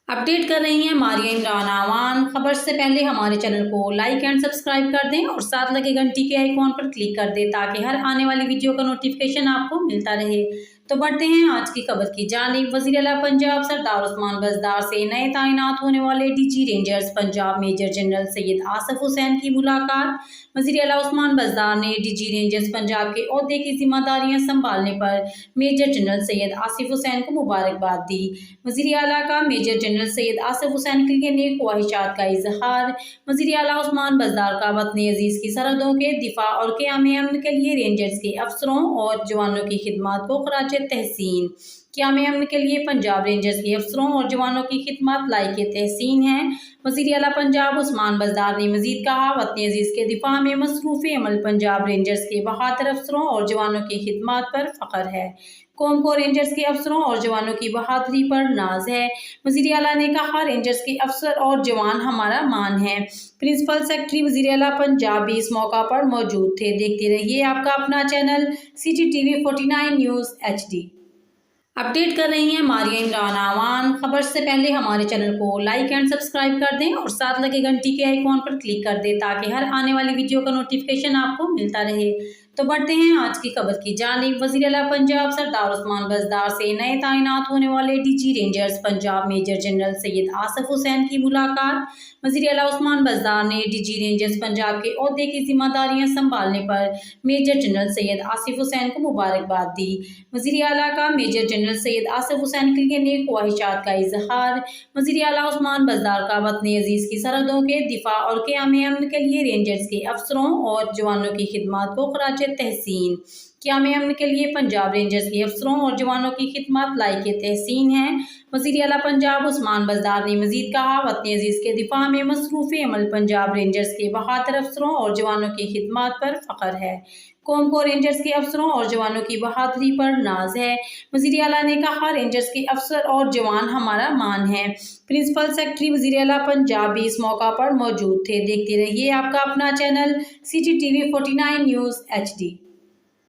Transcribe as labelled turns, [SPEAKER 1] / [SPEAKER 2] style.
[SPEAKER 1] Update कर रही हैं मारिया इमरान आवान। खबर से पहले हमारे चैनल को लाइक एंड सब्सक्राइब कर दें और साथ लगे घंटी के आइकॉन पर क्लिक कर दें ताकि हर आने वाली वीडियो का नोटिफिकेशन आपको मिलता रहे। तो बढ़ते हैं आज की खबर की जानिब। वज़ीर आला पंजाब सरदार उस्मान बज़दार से नए तैनात होने वाले DG Rangers Punjab major general Syed Asif Hussain की मुलाकात। वज़ीर आला उस्मान बज़दार ने डीजी रेंजर्स पंजाब के ओहदे की जिम्मेदारियां संभालने पर मेजर जनरल सैयद आसिफ हुसैन को मुबारकबाद दी। वज़ीर आला का मेजर जनरल सैयद आसिफ हुसैन के लिए नेक ख्वाहिशात का इजहार। वज़ीर आला उस्मान बज़दार का वतन अजीज़ की सरहदों के दिफा और क़याम अमन के लिए रेंजर्स के अफसरों और जवानों की खिदमत को खराज तहसीन। क़याम अमन के लिए पंजाब रेंजर्स के अफसरों और जवानों की खिदमत लायक तहसीन है। वज़ीर आला पंजाब उस्मान बज़दार ने मज़ीद कहा, वतन अजीज़ के दिफा में मसरूफ़ अमल पंजाब रेंजर्स के बहादुर अफसरों और जवानों की खिदमत पर फ़ख्र है। कौम को रेंजर्स के अफसरों और जवानों की बहादुरी पर नाज है। वज़ीर आला ने कहा, रेंजर्स के अफसर और जवान हमारा मान है। प्रिंसिपल सेक्रेटरी वज़ीर आला पंजाब भी इस मौका पर मौजूद थे। देखते रहिए आपका अपना channel CGTV 49 news HD। Update कर रही हैं मारिया इमरान आवान। खबर से पहले हमारे चैनल को लाइक एंड सब्सक्राइब कर दें और साथ लगे घंटी के आइकॉन पर क्लिक कर दें ताकि हर आने वाली वीडियो का नोटिफिकेशन आपको मिलता रहे। तो बढ़ते हैं आज की खबर की जानिब। वज़ीर आला पंजाब सरदार उस्मान बज़दार से नए तैनात होने वाले DG Rangers Punjab major general Syed Asif Hussain की मुलाकात। वज़ीर आला उस्मान बज़दार ने डीजी रेंजर्स पंजाब के ओहदे की जिम्मेदारियां संभालने पर मेजर जनरल सैयद आसिफ हुसैन को मुबारकबाद दी। वज़ीर आला का मेजर जनरल सैयद आसिफ हुसैन के लिए नेक ख्वाहिशात का इजहार। वज़ीर आला उस्मान बज़दार का वतन अजीज़ की सरहदों के दिफा और क़याम अमन के लिए रेंजर्स के अफसरों और जवानों की खिदमत को खराज तहसीन। क़याम अमन के लिए पंजाब रेंजर्स के अफसरों और जवानों की खिदमत लायक तहसीन है। वज़ीर आला पंजाब उस्मान बज़दार ने मज़ीद कहा, वतन अजीज़ के दिफा में मसरूफ़ अमल पंजाब रेंजर्स के बहादुर अफसरों और जवानों की खिदमत पर फ़ख्र है। कौम को रेंजर्स के अफसरों और जवानों की बहादुरी पर नाज है। वज़ीर आला ने कहा, रेंजर्स के अफसर और जवान हमारा मान है। प्रिंसिपल सेक्रेटरी वज़ीर आला पंजाब भी इस मौका पर मौजूद थे। देखते रहिए आपका अपना चैनल CGTV 49 न्यूज़ HD।